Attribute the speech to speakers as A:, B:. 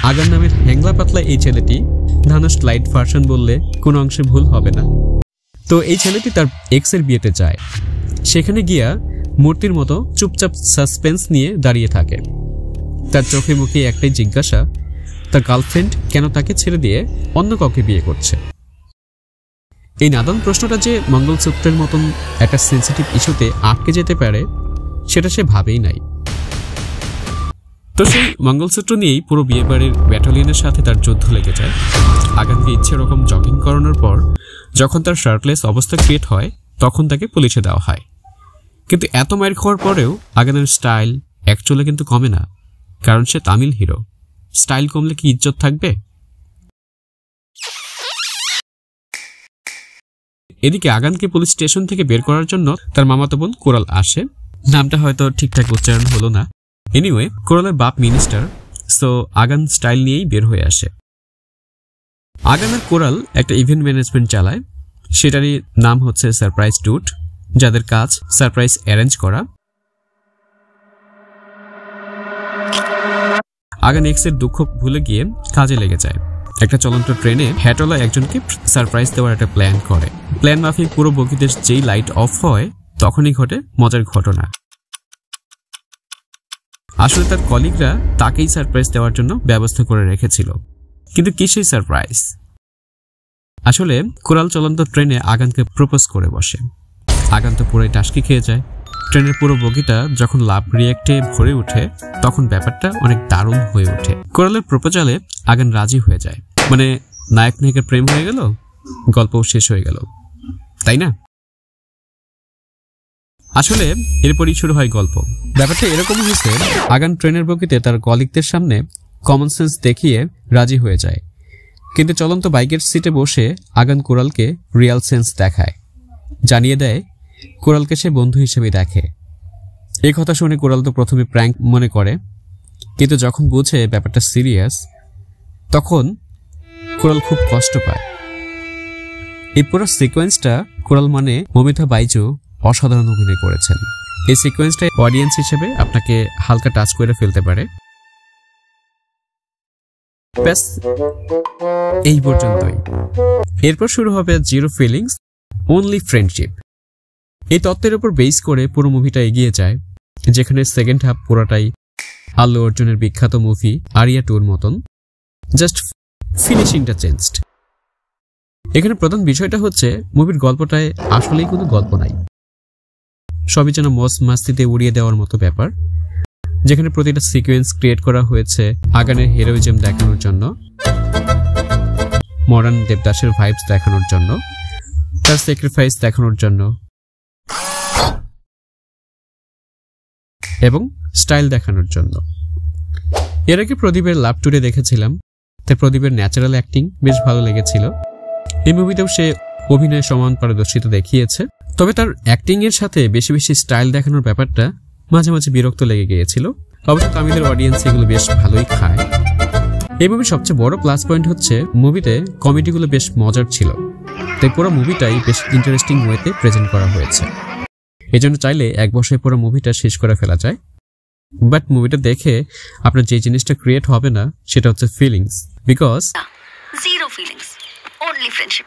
A: আগান নামের হ্যাংলা পাতলা এই ছেলেটি ধানুষ লাইট ভার্সন বললে কোনো অংশে ভুল হবে না। তো এই ছেলেটি তার এক্সের বিয়েতে যায়। সেখানে গিয়া মূর্তির মতো চুপচাপ সাসপেন্স নিয়ে দাঁড়িয়ে থাকে। তার চোখে মুখে একটাই জিজ্ঞাসা, তার গার্লফ্রেন্ড কেন তাকে ছেড়ে দিয়ে অন্য কাউকে বিয়ে করছে। এই নাদান প্রশ্নটা যে মঙ্গলসূত্রের মতন একটা সেন্সিটিভ ইস্যুতে আটকে যেতে পারে সেটা সে ভাবেই নাই। তো সেই মঙ্গলসূত্র নিয়েই পুরো বিয়ে বাড়ির ব্যাটালিয়নের সাথে তার যুদ্ধ লেগে যায়। আগানকে ইচ্ছে রকম জগিং করানোর পর যখন তার শার্টলেস অবস্থা ক্রিয়েট হয় তখন তাকে পুলিশে দেওয়া হয়। কিন্তু এত মায়ের খাওয়ার পরেও আগানের স্টাইল অ্যাকচুয়ালি কিন্তু কমে না, কারণ সে তামিল হিরো। স্টাইল কমলে কি ইজ্জত থাকবে? এদিকে আগানকে পুলিশ স্টেশন থেকে বের করার জন্য তার মামাতো বোন কোরাল আসে। নামটা হয়তো ঠিকঠাক উচ্চারণ হলো না। এনিওয়ে, কোরালের বাপ মিনিস্টার, সো আগান স্টাইল নিয়েই বের হয়ে আসে। আগান আর কোরাল একটা ইভেন্ট ম্যানেজমেন্ট চালায়, সেটারই নাম হচ্ছে সারপ্রাইজ ট্যুর, যাদের কাজ সারপ্রাইজ অ্যারেঞ্জ করা। আগান এক্সের দুঃখ ভুলে গিয়ে কাজে লেগে যায়। একটা চলন্ত ট্রেনে হ্যাটওয়ালা একজনকে সারপ্রাইজ দেওয়ার একটা প্ল্যান করে। প্ল্যান মাফিক পুরো বগিতে যেই লাইট অফ হয় তখনই ঘটে মজার ঘটনা। আসলে তার কলিগরা তাকেই সারপ্রাইজ দেওয়ার জন্য ব্যবস্থা করে রেখেছিল। কিন্তু কি সেই সারপ্রাইজ? আসলে কোরাল চলন্ত ট্রেনে আগানকে প্রপোজ করে বসে। আগান তো পুরোই টাসকি খেয়ে যায়। ট্রেনের পুরো বগিটা যখন লাভ রিয়েক্টে ভরে ওঠে তখন ব্যাপারটা অনেক দারুণ হয়ে ওঠে। কোরালের প্রপোজালে আগান রাজি হয়ে যায়। মানে নায়ক নায়িকার প্রেম হয়ে গেল, গল্পও শেষ হয়ে গেল, তাই না? আসলে এরপরই শুরু হয় গল্প। ব্যাপারটা এরকম হয়েছে, আগান ট্রেনের বগিতে তার কলিগদের সামনে কমন সেন্স দেখিয়ে রাজি হয়ে যায়। কিন্তু চলন্ত বাইকের সিটে বসে আগান কোরালকে রিয়াল সেন্স দেখায়, জানিয়ে দেয় কোরালকে সে বন্ধু হিসেবে দেখে। এই কথা শুনে কোরাল তো প্রথমে প্র্যাঙ্ক মনে করে, কিন্তু যখন বুঝে ব্যাপারটা সিরিয়াস তখন কোরাল খুব কষ্ট পায়। এই পুরো সিকোয়েন্সটা কোরাল মানে মমিতা বাইজু অসাধারণ অভিনয় করেছেন। এই সিকোয়েন্সটা অডিয়েন্স হিসেবে আপনাকে হালকা টাচ করে ফেলতে পারে। ব্যাস এই পর্যন্তই। এরপর শুরু হবে জিরো ফিলিংস, অনলি ফ্রেন্ডশিপ। এই তত্ত্বের উপর বেস করে পুরো মুভিটা এগিয়ে যায়, যেখানে সেকেন্ড হাফ পুরোটাই আল্লু অর্জুনের বিখ্যাত মুভি আরিয়া 2-র মতন, জাস্ট ফিনিশিংটা চেঞ্জড। এখানে প্রধান বিষয়টা হচ্ছে মুভির গল্পটায় আসলেই কোনো গল্প নাই, সবই যেন মস মাস্তিতে উড়িয়ে দেওয়ার মতো ব্যাপার, যেখানে প্রতিটা সিকোয়েন্স ক্রিয়েট করা হয়েছে আগানের হিরোইজম দেখানোর জন্য, মডার্ন দেবদাসের ভাইবস দেখানোর জন্য, তার স্যাক্রিফাইস দেখানোর জন্য এবং স্টাইল দেখানোর জন্য। এর আগে প্রদীপের লাভ টুরে দেখেছিলাম, তাই প্রদীপের ন্যাচারাল অ্যাক্টিং বেশ ভালো লেগেছিল। এই মুভিতেও সে অভিনয়ে সমান পারদর্শিতা দেখিয়েছে, তবে তার অ্যাক্টিং এর সাথে বেশি বেশি স্টাইল দেখানোর ব্যাপারটা মাঝে মাঝে বিরক্ত লেগে গিয়েছিল। অবশ্য তামিলের অডিয়েন্স এগুলো বেশ ভালোই খায়। এই মুভির সবচেয়ে বড় প্লাস পয়েন্ট হচ্ছে মুভিতে কমেডিগুলো বেশ মজার ছিল, তাই পুরো মুভিটাই বেশ ইন্টারেস্টিং ওয়েতে প্রেজেন্ট করা হয়েছে। এই জন্য চাইলে এক বছরে পুরো মুভিটা শেষ করে ফেলা যায়। বাট মুভিটা দেখে আপনার যে জিনিসটা ক্রিয়েট হবে না সেটা হচ্ছে feelings, because
B: zero feelings, only friendship.